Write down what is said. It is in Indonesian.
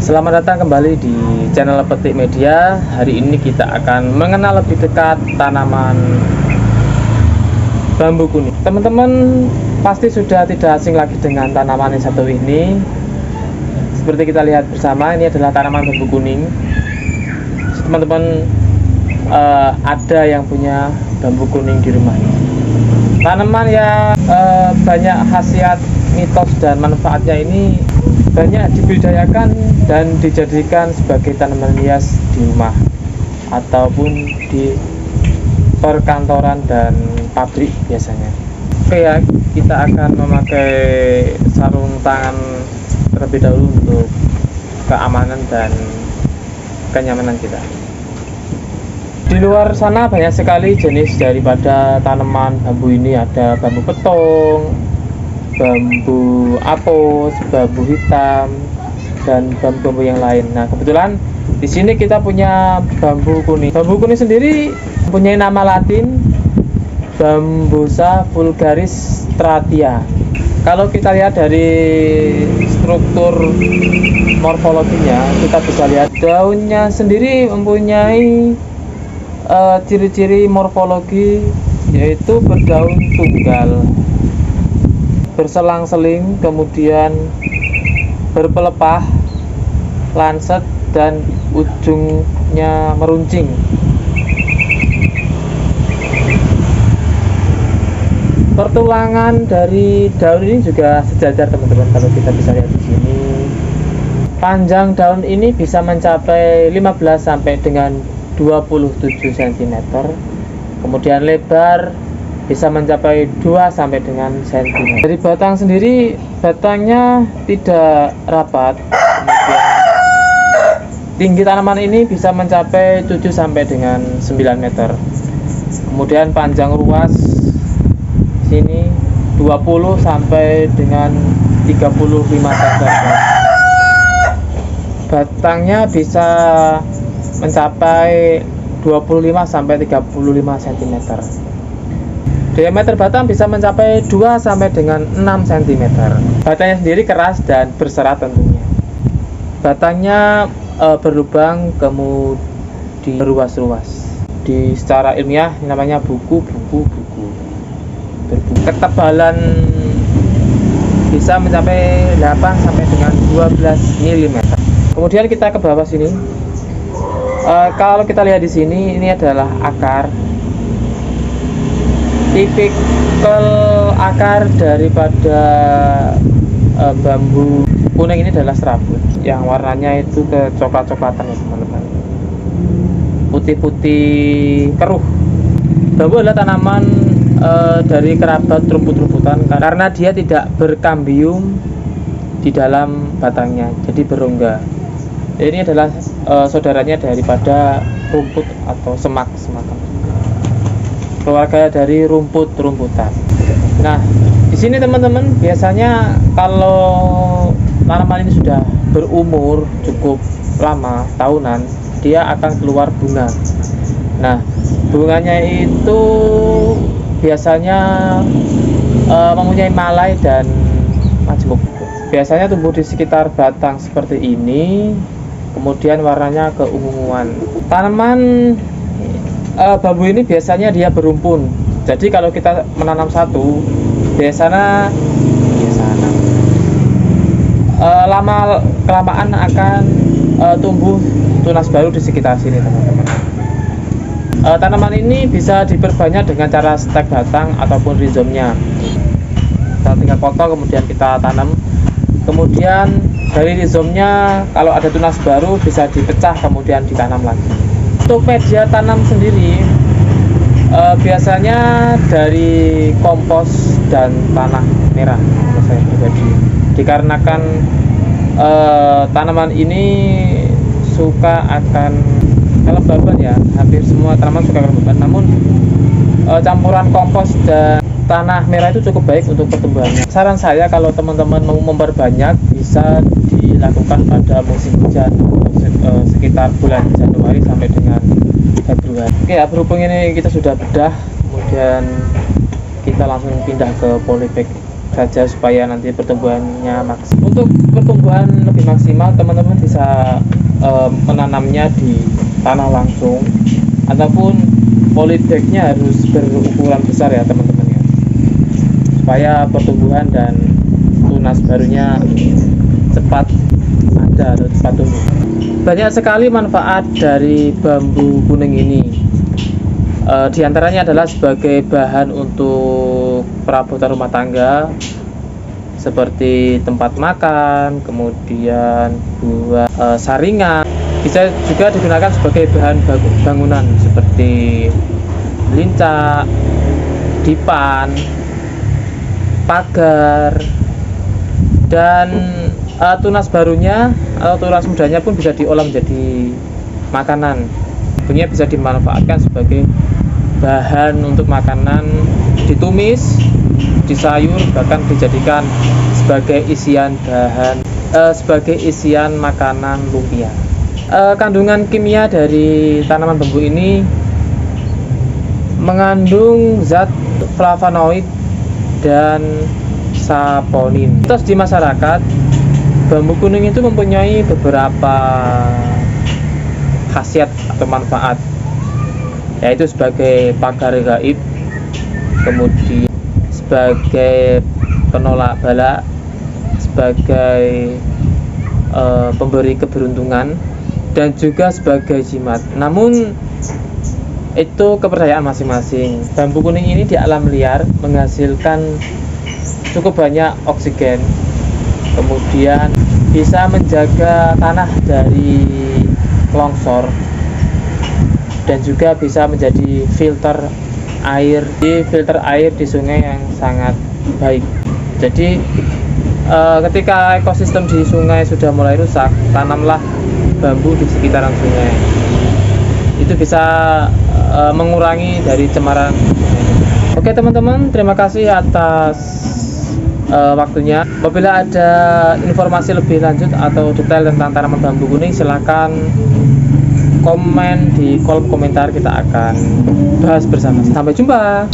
Selamat datang kembali di channel Petik Media. Hari ini kita akan mengenal lebih dekat tanaman bambu kuning. Teman-teman pasti sudah tidak asing lagi dengan tanaman yang satu ini. Seperti kita lihat bersama, ini adalah tanaman bambu kuning. Teman-teman ada yang punya bambu kuning di rumahnya. Tanaman yang banyak khasiat, mitos dan manfaatnya ini banyak dibudidayakan dan dijadikan sebagai tanaman hias di rumah ataupun di perkantoran dan pabrik biasanya. Oke ya, kita akan memakai sarung tangan terlebih dahulu untuk keamanan dan kenyamanan kita. Di luar sana banyak sekali jenis daripada tanaman bambu ini. Ada bambu petong, bambu apus, bambu hitam, dan bambu-bambu yang lain. Nah, kebetulan di sini kita punya bambu kuning. Bambu kuning sendiri mempunyai nama Latin Bambusa vulgaris stratia. Kalau kita lihat dari struktur morfologinya, kita bisa lihat daunnya sendiri mempunyai ciri-ciri morfologi, yaitu berdaun tunggal, berselang-seling, kemudian berpelepah, lancet, dan ujungnya meruncing. Pertulangan dari daun ini juga sejajar, teman-teman. Kalau kita bisa lihat di sini, panjang daun ini bisa mencapai 15 sampai dengan 27 cm. Kemudian lebar bisa mencapai 2 sampai dengan cm. Dari batang sendiri, batangnya tidak rapat. Kemudian tinggi tanaman ini bisa mencapai 7 sampai dengan 9 meter. Kemudian panjang ruas sini 20 sampai dengan 35 cm. Batangnya bisa mencapai 25 sampai 35 cm. Diameter batang bisa mencapai 2 sampai dengan 6 cm. Batangnya sendiri keras dan berserat tentunya. Batangnya berlubang kemudian berruas-ruas. Di secara ilmiah namanya buku. Ketebalan bisa mencapai 8 sampai dengan 12 mm. Kemudian kita ke bawah sini. Kalau kita lihat di sini, ini adalah akar. Tipikal akar daripada bambu kuning ini adalah serabut yang warnanya itu ke coklat-coklatan ya, teman-teman. Putih-putih keruh. Bambu adalah tanaman dari kerabat rumput-rumputan karena dia tidak berkambium di dalam batangnya, jadi berongga. Ini adalah saudaranya daripada rumput atau semak-semakan, keluarga dari rumput-rumputan. Nah, di sini teman-teman, biasanya kalau tanaman ini sudah berumur cukup lama, tahunan, dia akan keluar bunga. Nah, bunganya itu biasanya mempunyai malai dan majemuk. Biasanya tumbuh di sekitar batang seperti ini, kemudian warnanya keunguan. Tanaman bambu ini biasanya dia berumpun. Jadi kalau kita menanam satu, biasanya lama kelamaan akan tumbuh tunas baru di sekitar sini, teman-teman. Tanaman ini bisa diperbanyak dengan cara stek batang ataupun rhizomnya. Kita tinggal potong, kemudian kita tanam. Kemudian dari rhizomnya, kalau ada tunas baru bisa dipecah kemudian ditanam lagi. Untuk media tanam sendiri, biasanya dari kompos dan tanah merah, menurut saya pribadi. Dikarenakan tanaman ini suka akan kelembaban ya, hampir semua tanaman suka kelembaban. Namun campuran kompos dan tanah merah itu cukup baik untuk pertumbuhannya. Saran saya, kalau teman-teman mau memperbanyak, bisa dilakukan pada musim hujan, sekitar bulan Januari sampai dengan Februari. Oke ya, berhubung ini kita sudah bedah, kemudian kita langsung pindah ke polybag saja supaya nanti pertumbuhannya maksimal. Untuk pertumbuhan lebih maksimal, teman-teman bisa menanamnya di tanah langsung, ataupun polybagnya harus berukuran besar ya teman-teman ya, supaya pertumbuhan dan tunas barunya cepat ada atau cepat tumbuh. Banyak sekali manfaat dari bambu kuning ini. Di antaranya adalah sebagai bahan untuk perabotan rumah tangga seperti tempat makan, kemudian buat saringan. Bisa juga digunakan sebagai bahan bangunan seperti lincah, dipan, pagar, dan tunas barunya atau tunas mudanya pun bisa diolah menjadi makanan. Tentunya bisa dimanfaatkan sebagai bahan untuk makanan, ditumis, disayur, bahkan dijadikan sebagai isian makanan lumpia. Kandungan kimia dari tanaman bambu ini mengandung zat flavonoid dan saponin. Terus di masyarakat, bambu kuning itu mempunyai beberapa khasiat atau manfaat, yaitu sebagai pagar gaib, kemudian sebagai penolak bala, sebagai pemberi keberuntungan, dan juga sebagai jimat. Namun itu kepercayaan masing-masing. Bambu kuning ini di alam liar menghasilkan cukup banyak oksigen, kemudian bisa menjaga tanah dari longsor, dan juga bisa menjadi filter air di sungai yang sangat baik. Jadi ketika ekosistem di sungai sudah mulai rusak, tanamlah bambu di sekitaran sungai. Itu bisa mengurangi dari cemaran. Oke teman-teman, terima kasih atas waktunya. Apabila ada informasi lebih lanjut atau detail tentang tanaman bambu kuning, silahkan komen di kolom komentar, kita akan bahas bersama. Sampai jumpa.